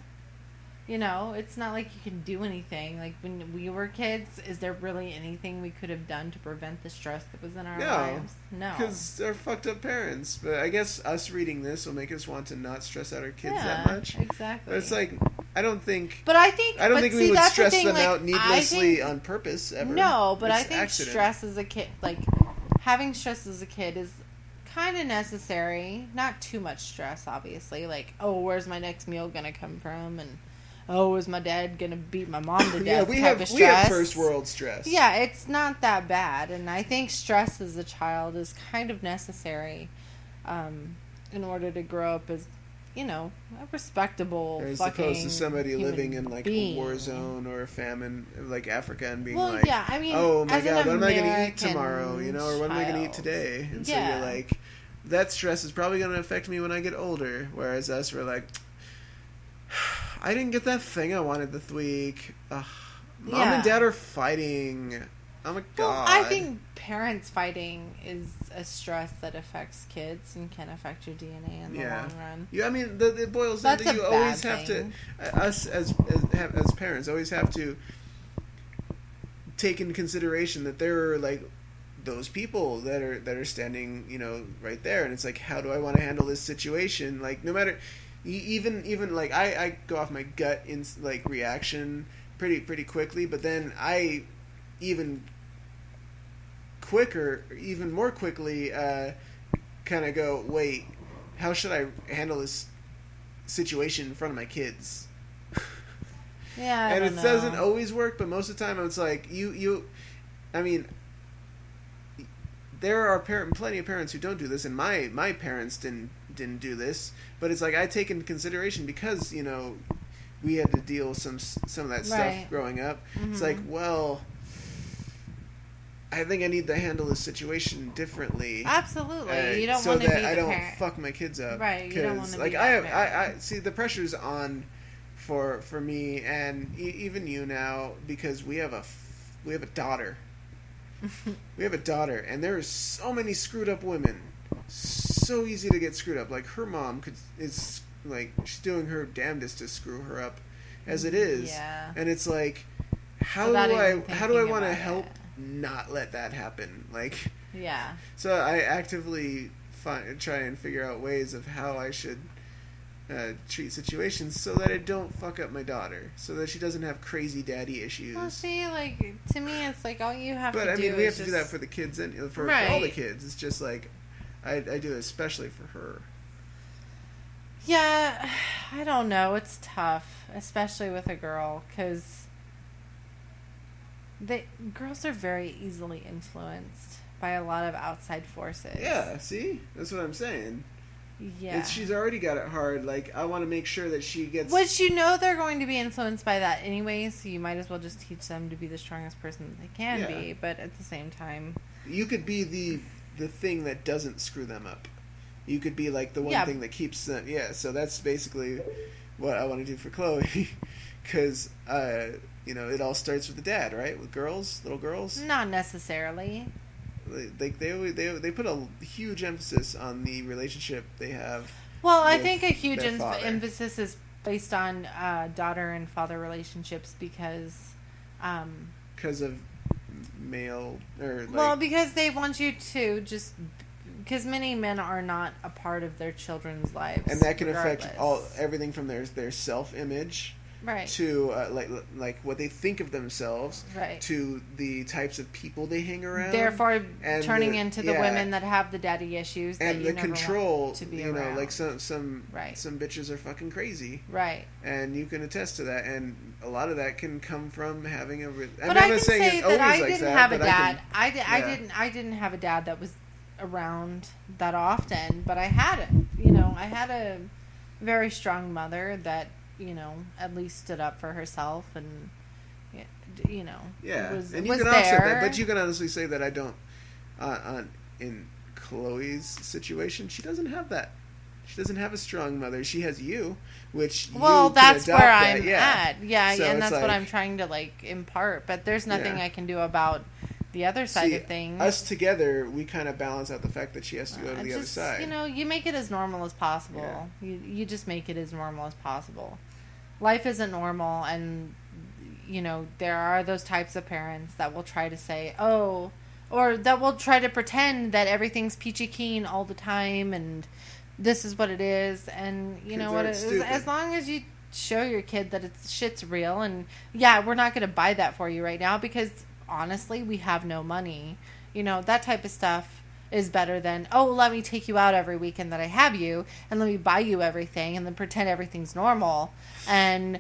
You know, it's not like you can do anything. Like, when we were kids, is there really anything we could have done to prevent the stress that was in our lives? No. Because they're fucked up parents. But I guess us reading this will make us want to not stress out our kids that much. Exactly. But it's like, I don't think we would stress them out needlessly on purpose ever. No, but I think accident. Stress as a kid, like, having stress as a kid is kind of necessary. Not too much stress, obviously. Like, oh, where's my next meal going to come from? And oh, is my dad going to beat my mom to death? Yeah, we have first world stress. Yeah, it's not that bad. And I think stress as a child is kind of necessary in order to grow up as, a respectable as fucking opposed to somebody living in, like, a war zone or a famine, like Africa, and being oh my God, what am I going to eat tomorrow? Or what am I going to eat today? And so you're like, that stress is probably going to affect me when I get older. Whereas us, we're like, I didn't get that thing I wanted this week. Mom and Dad are fighting. Oh my God. Well, I think parents fighting is a stress that affects kids and can affect your DNA in the long run. Yeah, I mean, it boils down to you always have to, us as parents, always have to take into consideration that there are, like, those people that are standing, right there, and it's like, how do I want to handle this situation? Like, no matter. Even like I go off my gut in like reaction pretty quickly, but then I even more quickly kind of go, wait, how should I handle this situation in front of my kids? Yeah, and it doesn't always work, but most of the time it's like I mean, there are plenty of parents who don't do this, and my parents didn't do this, but it's like I take into consideration because we had to deal with some of that stuff growing up. Mm-hmm. It's like, well, I think I need to handle this situation differently. Absolutely, you don't want to be the parent. So that I don't fuck my kids up. Right, you don't want to be like I see the pressure's on for me and even you now because we have a daughter. We have a daughter, and there are so many screwed up women. So easy to get screwed up. Like, her mom is like, she's doing her damnedest to screw her up as it is. Yeah. And it's like, how do I want to help not let that happen? Like, Yeah. So I actively try and figure out ways of how I should treat situations so that I don't fuck up my daughter, so that she doesn't have crazy daddy issues. Well, see, like, to me, it's like all you have to do. But I mean, we have to just... do that for the kids and for all the kids. It's just like I do it especially for her. Yeah, I don't know. It's tough, especially with a girl, because girls are very easily influenced by a lot of outside forces. Yeah, see? That's what I'm saying. Yeah. She's already got it hard. Like, I want to make sure that she gets... Which, you know, they're going to be influenced by that anyway, so you might as well just teach them to be the strongest person that they can be, but at the same time... You could be the thing that doesn't screw them up. You could be, like, the one thing that keeps them... Yeah, so that's basically what I want to do for Chloe. Because, you know, it all starts with the dad, right? With girls, little girls. Not necessarily. Like they put a huge emphasis on the relationship they have. Well, I think a huge emphasis is based on daughter and father relationships because of male or like, well, because they want you to just because many men are not a part of their children's lives, and that can regardless. affect everything from their self-image. Right. To like what they think of themselves, right. To the types of people they hang around, therefore turning into the women that have the daddy issues and that you the never control. Want to be you know, around. like some bitches are fucking crazy, right? And you can attest to that, and a lot of that can come from having a. But I can say that I didn't have a dad. I didn't have a dad that was around that often, but I had it. You know, I had a very strong mother that. You know, at least stood up for herself, and you know, and you can offset that. But you can honestly say that I don't. In Chloe's situation, she doesn't have that. She doesn't have a strong mother. She has you, which that's where I'm at. Yeah, so and that's what I'm trying to like impart. But there's nothing I can do about the other side of things. Us together, we kind of balance out the fact that she has to go to the other side. You know, you make it as normal as possible. Yeah. You just make it as normal as possible. Life isn't normal, and you know there are those types of parents that will try to say, "Oh," or that will try to pretend that everything's peachy keen all the time, and this is what it is. And you know what? As long as you show your kid that shit's real, and we're not going to buy that for you right now because. Honestly, we have no money. You know, that type of stuff is better than, let me take you out every weekend that I have you, and let me buy you everything, and then pretend everything's normal. And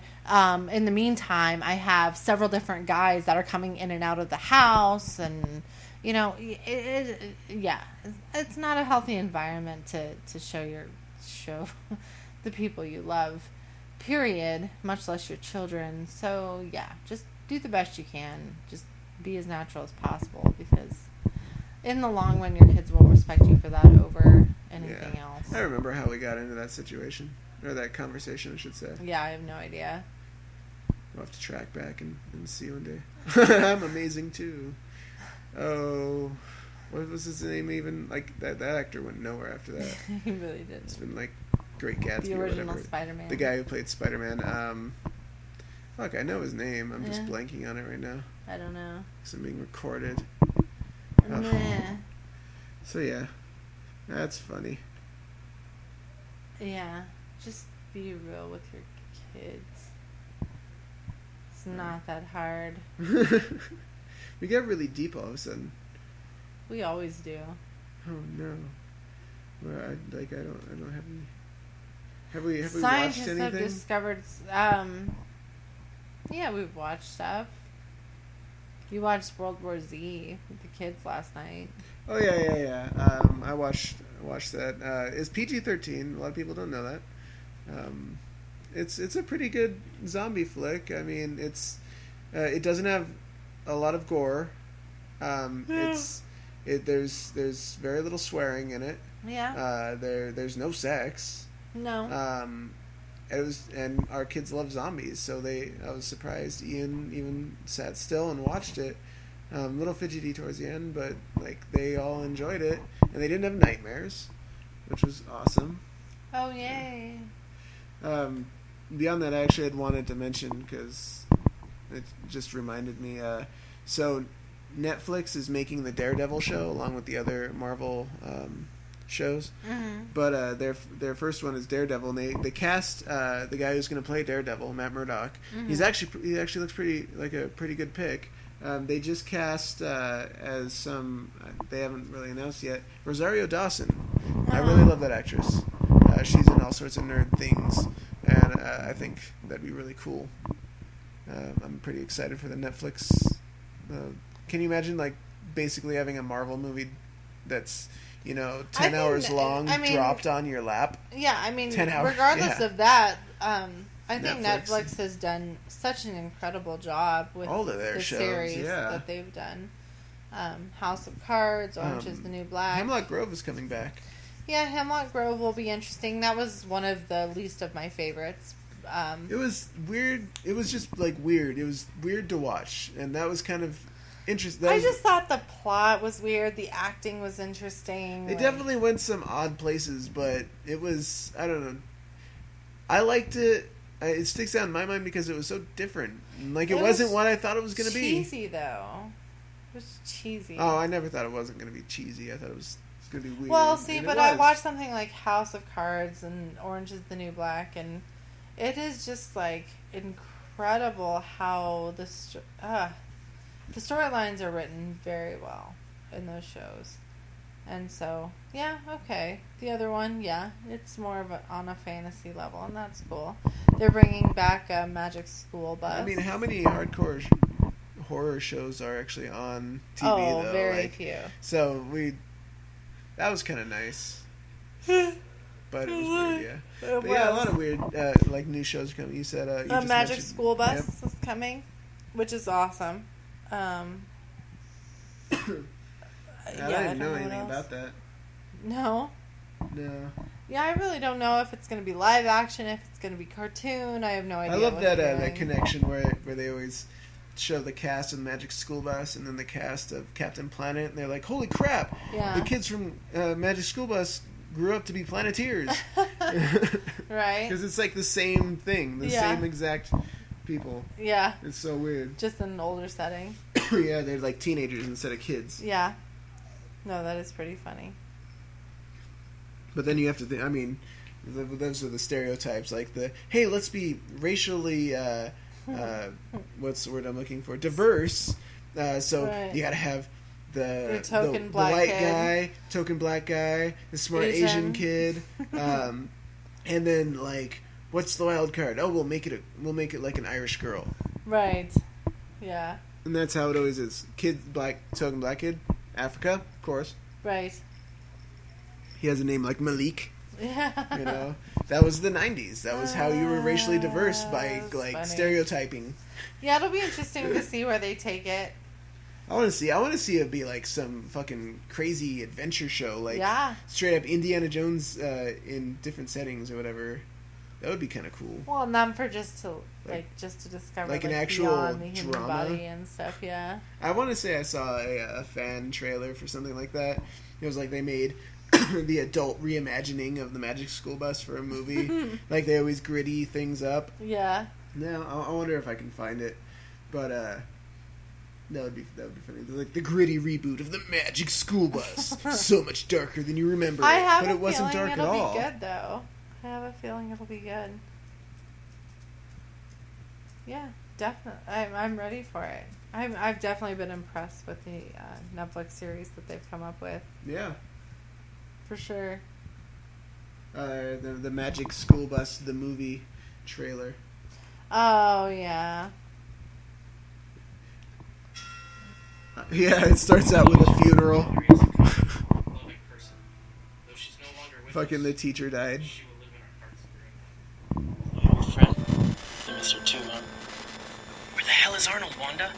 in the meantime, I have several different guys that are coming in and out of the house, and, you know, it's not a healthy environment to show the people you love, period, much less your children. So, just do the best you can. Just be as natural as possible, because in the long run your kids will respect you for that over anything else. I remember how we got into that situation, or that conversation I should say. I have no idea. We'll have to track back and see one day. I'm amazing too. Oh, what was his name even? Like that actor went nowhere after that. He really didn't. It's been like Great Gatsby, the original or whatever. Spider-Man. The guy who played Spider-Man. Fuck, I know his name. I'm just blanking on it right now. I don't know. Because I'm being recorded. So that's funny. Yeah, just be real with your kids. It's not that hard. We get really deep all of a sudden. We always do. Oh no. Well, I don't have any. Have we watched anything? Scientists have discovered. We've watched stuff. You watched World War Z with the kids last night. Oh yeah. I watched that. It's PG-13. A lot of people don't know that. It's a pretty good zombie flick. I mean, it doesn't have a lot of gore. There's very little swearing in it. Yeah. There's no sex. No. And our kids love zombies, so I was surprised Ian even sat still and watched it. A little fidgety towards the end, but like they all enjoyed it, and they didn't have nightmares, which was awesome. Oh yay! Beyond that, I actually had wanted to mention, because it just reminded me. So Netflix is making the Daredevil show along with the other Marvel shows. But their first one is Daredevil, and they cast the guy who's going to play Daredevil, Matt Murdock. He actually looks pretty like a pretty good pick. They just cast as some they haven't really announced yet, Rosario Dawson. I really love that actress. She's in all sorts of nerd things, and I think that'd be really cool. I'm pretty excited for the Netflix. Can you imagine like basically having a Marvel movie that's 10 hours long, dropped on your lap? Yeah, I mean, 10 hours, regardless of that, I think Netflix has done such an incredible job with all of their shows, series that they've done. House of Cards, Orange is the New Black. Hemlock Grove is coming back. Yeah, Hemlock Grove will be interesting. That was one of the least of my favorites. It was weird. It was just like weird. It was weird to watch, and that was kind of interesting. I just thought the plot was weird. The acting was interesting. It definitely went some odd places, but it was, I don't know. I liked it. It sticks out in my mind because it was so different. Like it wasn't what I thought it was going to be. Cheesy though. It was cheesy. Oh, I never thought it wasn't going to be cheesy. I thought it was going to be weird. Well, see, but I watched something like House of Cards and Orange is the New Black, and it is just like incredible how the storylines are written very well in those shows. And so, yeah, okay. The other one, yeah, it's more of on a fantasy level, and that's cool. They're bringing back a Magic School Bus. I mean, how many hardcore horror shows are actually on TV, though? Oh, very few. So, that was kind of nice. But it was weird, yeah. But yeah, a lot of weird, like, new shows are coming. You said, you just Magic School Bus is coming, which is awesome. I didn't know anything about that. No. Yeah, I really don't know if it's going to be live action, if it's going to be cartoon. I have no idea. I love that connection where they always show the cast of Magic School Bus and then the cast of Captain Planet, and they're like, "Holy crap! Yeah. The kids from Magic School Bus grew up to be Planeteers." Right? Because it's like the same thing, the same exact people. Yeah. It's so weird. Just in an older setting. Yeah, they're like teenagers instead of kids. Yeah. No, that is pretty funny. But then you have to think, I mean, those are the stereotypes, like hey, let's be racially, what's the word I'm looking for? Diverse. So you gotta have the white guy, token black guy, the smart Asian kid, and then like, what's the wild card? Oh, we'll make it like an Irish girl. Right. Yeah. And that's how it always is. Token black kid, Africa, of course. Right. He has a name like Malik. Yeah. That was the 90s. That was how you were racially diverse, by like stereotyping. Yeah, it'll be interesting to see where they take it. I want to see it be like some fucking crazy adventure show, like straight up Indiana Jones in different settings or whatever. That would be kind of cool. Well, and them for just to discover like an actual beyond the human drama body and stuff. Yeah. I want to say I saw a fan trailer for something like that. It was like they made the adult reimagining of the Magic School Bus for a movie. Like they always gritty things up. Yeah. No, I wonder if I can find it, but that would be funny. Like the gritty reboot of the Magic School Bus, so much darker than you remember. But it wasn't dark at all. It'll be good though. I have a feeling it'll be good. Yeah, definitely. I'm ready for it. I've definitely been impressed with the Netflix series that they've come up with. Yeah. For sure. The Magic School Bus, the movie trailer. Oh, yeah. Yeah, it starts out with a funeral. Fucking the teacher died. Old friend. I miss her too, huh? Where the hell is Arnold, Wanda?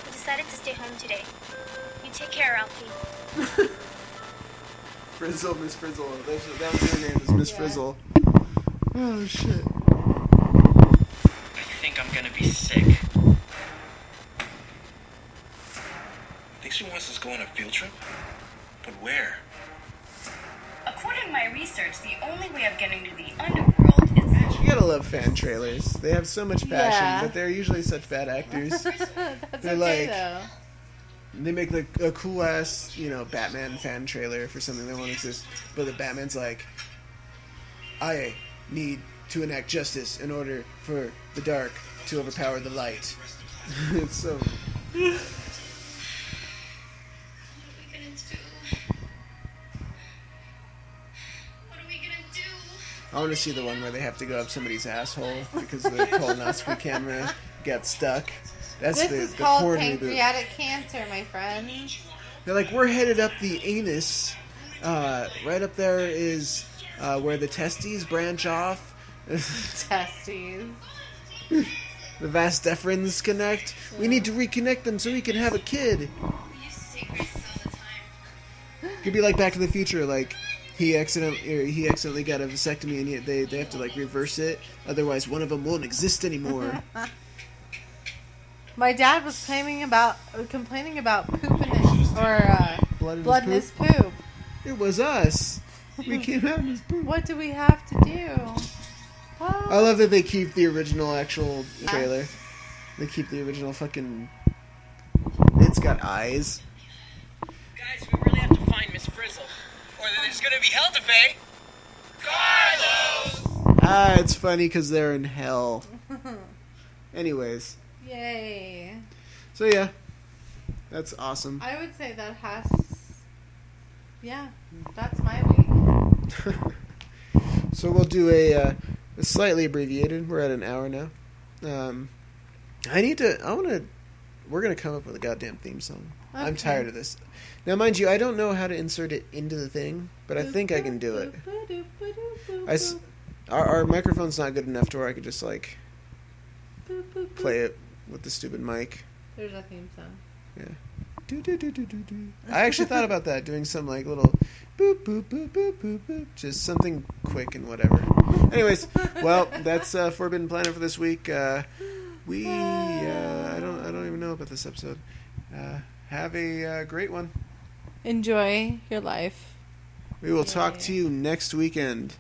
He decided to stay home today. You take care, Alfie. Frizzle, Miss Frizzle. That was her name, was Miss Frizzle. Oh, shit. I think I'm gonna be sick. Think she wants us to go on a field trip? But where? According to my research, the only way of getting to the underworld is... You gotta love fan trailers. They have so much passion, but they're usually such bad actors. That's okay, though. They're like, That's okay, though. They're like, That's okay. They make like a cool ass, Batman fan trailer for something that won't exist. But the Batman's like, I need to enact justice in order for the dark to overpower the light. It's so. What are we gonna do? What are we gonna do? I want to see the one where they have to go up somebody's asshole because the colonoscopy camera got stuck. That's This the is called porn reboot. pancreatic cancer, my friend. They're like, we're headed up the anus. Right up there is where the testes branch off. Testes. The vas deferens connect. We need to reconnect them so we can have a kid. We used to take risks all the time. Could be like Back to the Future, like he accidentally got a vasectomy and they have to like reverse it, otherwise one of them won't exist anymore. My dad was complaining about poop in his, or blood in his poop. It was us. We came out in his poop. What do we have to do? What? I love that they keep the original actual trailer. They keep the original fucking. It's got eyes. Guys, we really have to find Miss Frizzle, or there's gonna be hell to pay. Carlos! It's funny because they're in hell. Anyways. Yay. So yeah. That's awesome. I would say that has... Yeah, that's my week. So we'll do a slightly abbreviated. We're at an hour now. We're going to come up with a goddamn theme song. Okay. I'm tired of this. Now, mind you, I don't know how to insert it into the thing, but I think I can do it. Our microphone's not good enough to where I could just, like, play it with the stupid mic. There's a theme song. Yeah. I actually thought about that, doing some, like, little boop, boop, boop, boop, boop, boop. Just something quick and whatever. Anyways, well, that's Forbidden Planet for this week. I don't even know about this episode. Have a great one. Enjoy your life. We will talk to you next weekend.